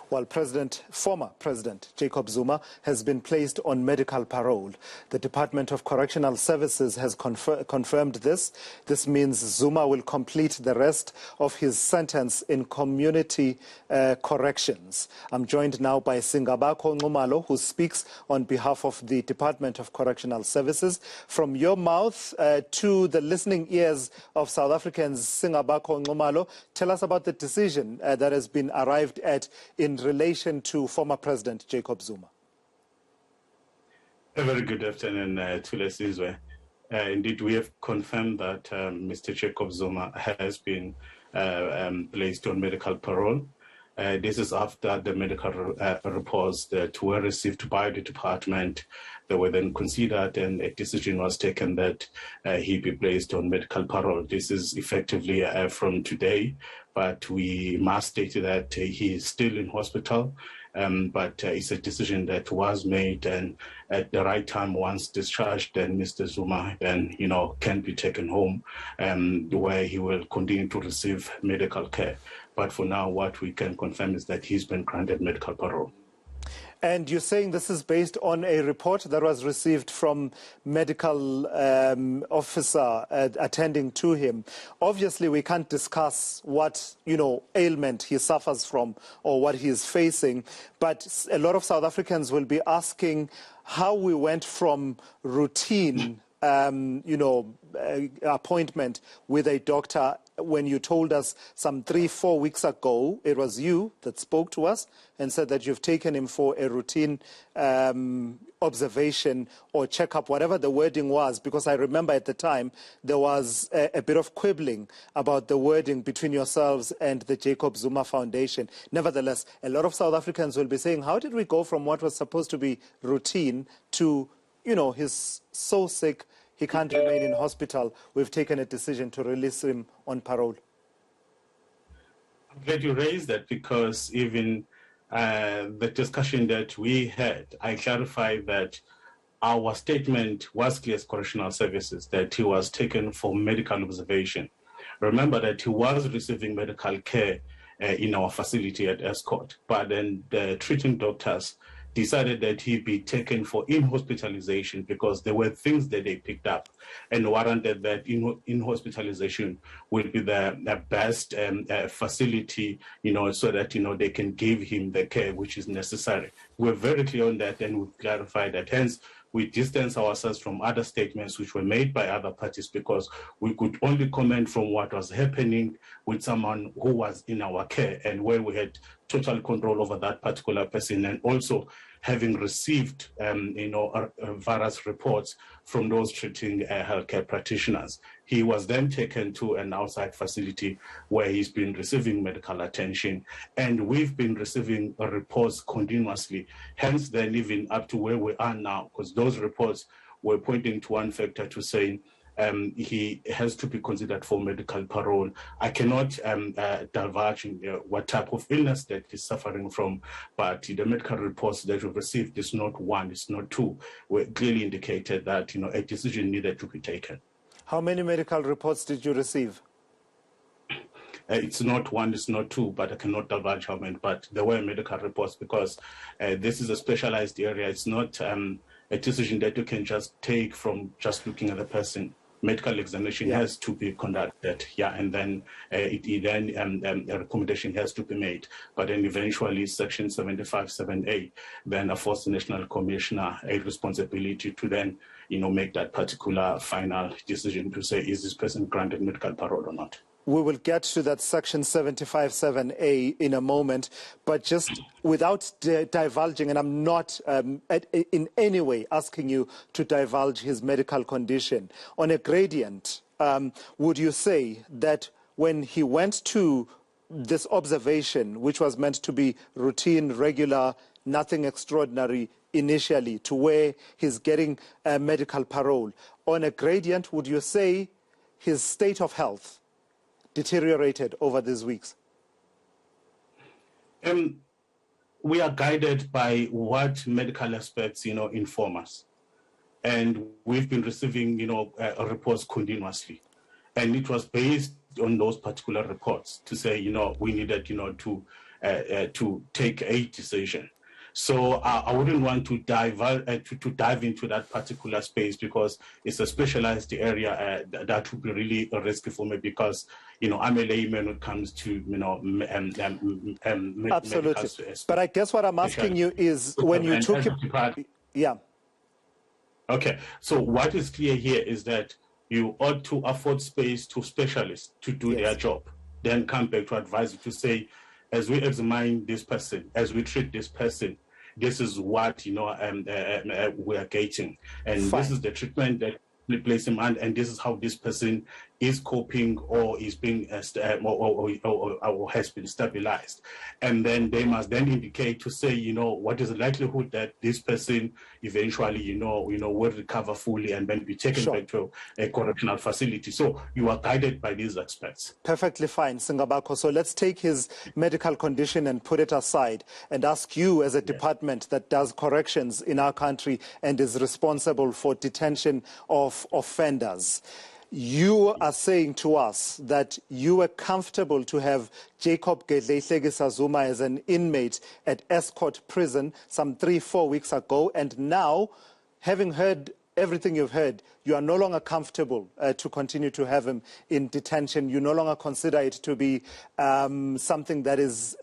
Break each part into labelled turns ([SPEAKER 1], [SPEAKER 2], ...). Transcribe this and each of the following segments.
[SPEAKER 1] While former President Jacob Zuma has been placed on medical parole. The Department of Correctional Services has confirmed this. This means Zuma will complete the rest of his sentence in community corrections. I'm joined now by Singabakho Nxumalo, who speaks on behalf of the Department of Correctional Services. From your mouth to the listening ears of South Africans, Singabakho Nxumalo, tell us about the decision that has been arrived at in relation to former President Jacob Zuma.
[SPEAKER 2] A very good afternoon, Thulasizwe. Indeed, we have confirmed that Mr. Jacob Zuma has been placed on medical parole. This is after the medical reports that were received by the department. They were then considered, and a decision was taken that he be placed on medical parole. This is effectively from today, but we must state that he is still in hospital. But it's a decision that was made, and at the right time, once discharged, then Mr. Zuma then, can be taken home, where he will continue to receive medical care. But for now, what we can confirm is that he's been granted medical parole.
[SPEAKER 1] And you're saying this is based on a report that was received from medical officer attending to him. Obviously, we can't discuss what, ailment he suffers from or what he is facing. But a lot of South Africans will be asking how we went from routine, appointment with a doctor. When you told us some 3-4 weeks ago, it was you that spoke to us and said that you've taken him for a routine observation or checkup, whatever the wording was, because I remember at the time there was a bit of quibbling about the wording between yourselves and the Jacob Zuma Foundation. Nevertheless, a lot of South Africans will be saying, how did we go from what was supposed to be routine to, he's so sick, he can't remain in hospital. We've taken a decision to release him on parole.
[SPEAKER 2] I'm glad you raised that, because even the discussion that we had, I clarified that our statement was clear as Correctional Services, that he was taken for medical observation. Remember that he was receiving medical care in our facility at Escort, but then the treating doctors decided that he be taken for in-hospitalization because there were things that they picked up and warranted that in-hospitalization will be the best facility, so that, they can give him the care which is necessary. We're very clear on that, and we've clarified that. Hence, we distance ourselves from other statements which were made by other parties, because we could only comment from what was happening with someone who was in our care and where we had total control over that particular person, and also having received, various reports from those treating healthcare practitioners. He was then taken to an outside facility where he's been receiving medical attention, and we've been receiving reports continuously, hence then even up to where we are now, because those reports were pointing to one factor, to saying he has to be considered for medical parole. I cannot divulge what type of illness that he's suffering from, but the medical reports that we've received is not one, it's not two. We clearly indicated that a decision needed to be taken.
[SPEAKER 1] How many medical reports did you receive?
[SPEAKER 2] It's not one, it's not two, but I cannot divulge how many, but there were medical reports, because this is a specialized area. It's not a decision that you can just take from just looking at the person. Medical examination has to be conducted, and then a recommendation has to be made. But then eventually, Section 75(7)(a), then affords the National Commissioner a responsibility to then, make that particular final decision to say, is this person granted medical parole or not?
[SPEAKER 1] We will get to that Section 75(7)(a) in a moment, but just without divulging, and I'm not in any way asking you to divulge his medical condition, on a gradient, would you say that when he went to this observation, which was meant to be routine, regular, nothing extraordinary initially, to where he's getting medical parole, on a gradient, would you say his state of health deteriorated over these weeks?
[SPEAKER 2] We are guided by what medical experts, inform us. And we've been receiving, reports continuously. And it was based on those particular reports to say, we needed, to to take a decision. So I wouldn't want to dive into that particular space because it's a specialized area that would be really risky for me because, I'm a layman when it comes to,
[SPEAKER 1] Absolutely. But I guess what I'm asking you is when you took it... Yeah.
[SPEAKER 2] Okay. So what is clear here is that you ought to afford space to specialists to do their job, then come back to advise you to say, as we examine this person, as we treat this person, this is what we are getting, and this is the treatment that we place him on, and this is how this person is coping or is being or has been stabilized, and then they must then indicate to say, what is the likelihood that this person eventually, will recover fully and then be taken back to a correctional facility. So you are guided by these aspects.
[SPEAKER 1] Perfectly fine, Singabakho. So let's take his medical condition and put it aside and ask you, as a department that does corrections in our country and is responsible for detention of offenders. You are saying to us that you were comfortable to have Jacob Zuma as an inmate at Escort Prison some 3-4 weeks ago, and now, having heard everything you've heard, you are no longer comfortable to continue to have him in detention. You no longer consider it to be something that is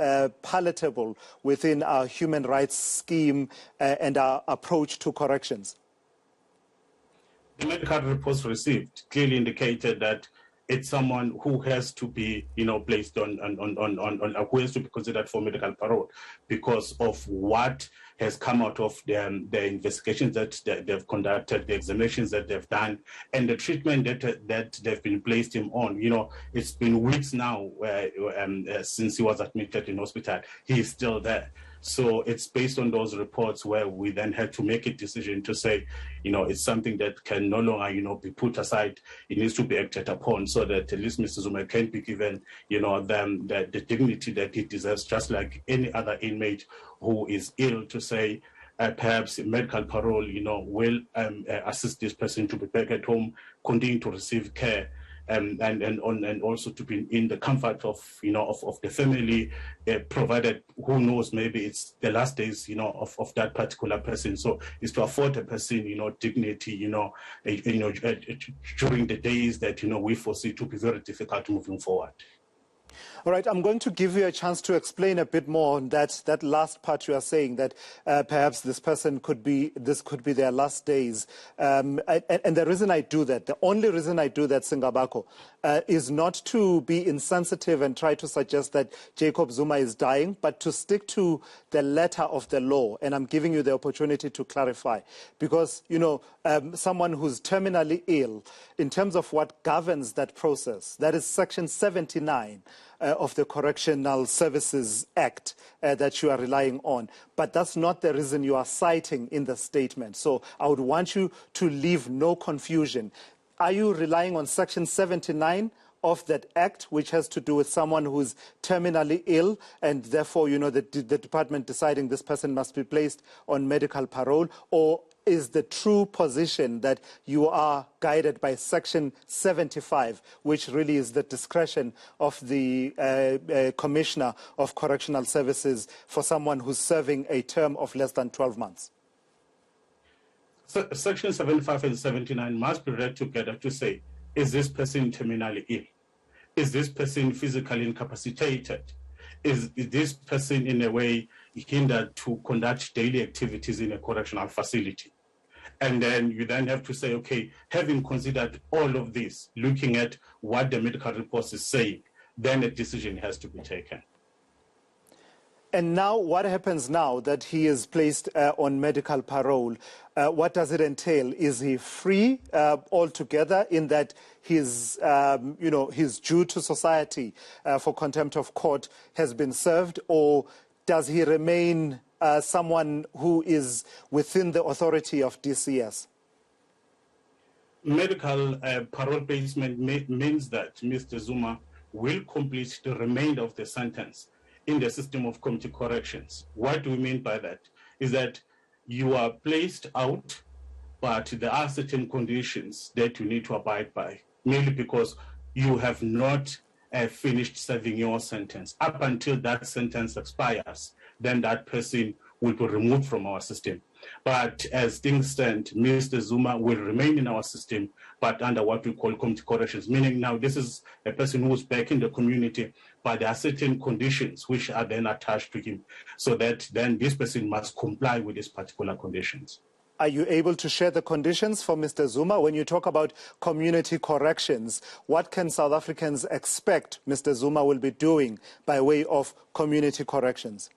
[SPEAKER 1] palatable within our human rights scheme and our approach to corrections.
[SPEAKER 2] The medical reports received clearly indicated that it's someone who has to be, placed on who has to be considered for medical parole because of what has come out of the investigations that they've conducted, the examinations that they've done, and the treatment that they've been placed him on. It's been weeks now since he was admitted in hospital. He is still there. So it's based on those reports where we then had to make a decision to say, it's something that can no longer, be put aside. It needs to be acted upon so that at least Mr. Zuma can be given, the dignity that he deserves, just like any other inmate who is ill, to say, perhaps medical parole, will assist this person to be back at home, continue to receive care. And also to be in the comfort of the family, provided, who knows, maybe it's the last days of that particular person. So it's to afford a person dignity during the days that we foresee to be very difficult moving forward.
[SPEAKER 1] All right, I'm going to give you a chance to explain a bit more on that last part you are saying, that perhaps this person could be their last days. And the reason I do that, the only reason I do that, Singabakho, is not to be insensitive and try to suggest that Jacob Zuma is dying, but to stick to the letter of the law. And I'm giving you the opportunity to clarify. Because, someone who's terminally ill, in terms of what governs that process, that is Section 79 of the Correctional Services Act that you are relying on. But that's not the reason you are citing in the statement. So I would want you to leave no confusion. Are you relying on Section 79 of that act, which has to do with someone who's terminally ill, and therefore, the department deciding this person must be placed on medical parole? Or is the true position that you are guided by Section 75, which really is the discretion of the Commissioner of Correctional Services for someone who's serving a term of less than 12 months?
[SPEAKER 2] So Section 75 and 79 must be read together to say, is this person terminally ill? Is this person physically incapacitated? Is this person in a way hindered to conduct daily activities in a correctional facility? And then you then have to say, okay, having considered all of this, looking at what the medical report is saying, then a decision has to be taken.
[SPEAKER 1] And now, what happens now that he is placed on medical parole? What does it entail? Is he free altogether, in that his due to society for contempt of court has been served, or does he remain someone who is within the authority of DCS?
[SPEAKER 2] Medical parole placement means that Mr. Zuma will complete the remainder of the sentence in the system of community corrections. What do we mean by that? Is that you are placed out, but there are certain conditions that you need to abide by, mainly because you have not finished serving your sentence. Up until that sentence expires, then that person will be removed from our system. But as things stand, Mr. Zuma will remain in our system, but under what we call community corrections, meaning now this is a person who's back in the community, but there are certain conditions which are then attached to him, so that then this person must comply with these particular conditions.
[SPEAKER 1] Are you able to share the conditions for Mr. Zuma? When you talk about community corrections, what can South Africans expect Mr. Zuma will be doing by way of community corrections?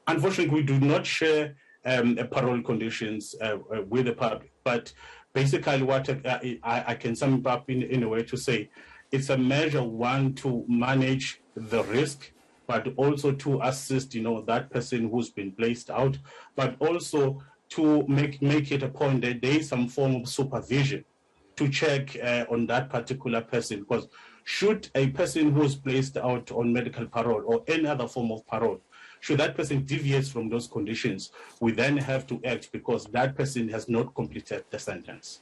[SPEAKER 2] Unfortunately, we do not share parole conditions with the public, but basically what I can sum it up in a way to say, it's a measure, one, to manage the risk, but also to assist, that person who's been placed out, but also to make it a point that there is some form of supervision to check on that particular person, because should a person who's placed out on medical parole or any other form of parole, should that person deviate from those conditions, we then have to act because that person has not completed the sentence.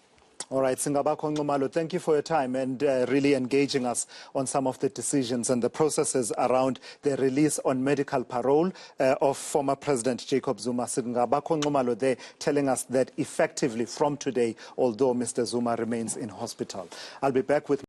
[SPEAKER 1] All right, Singabakho Nxumalo, thank you for your time and really engaging us on some of the decisions and the processes around the release on medical parole of former President Jacob Zuma. Singabakho Nxumalo there telling us that effectively from today, although Mr. Zuma remains in hospital. I'll be back with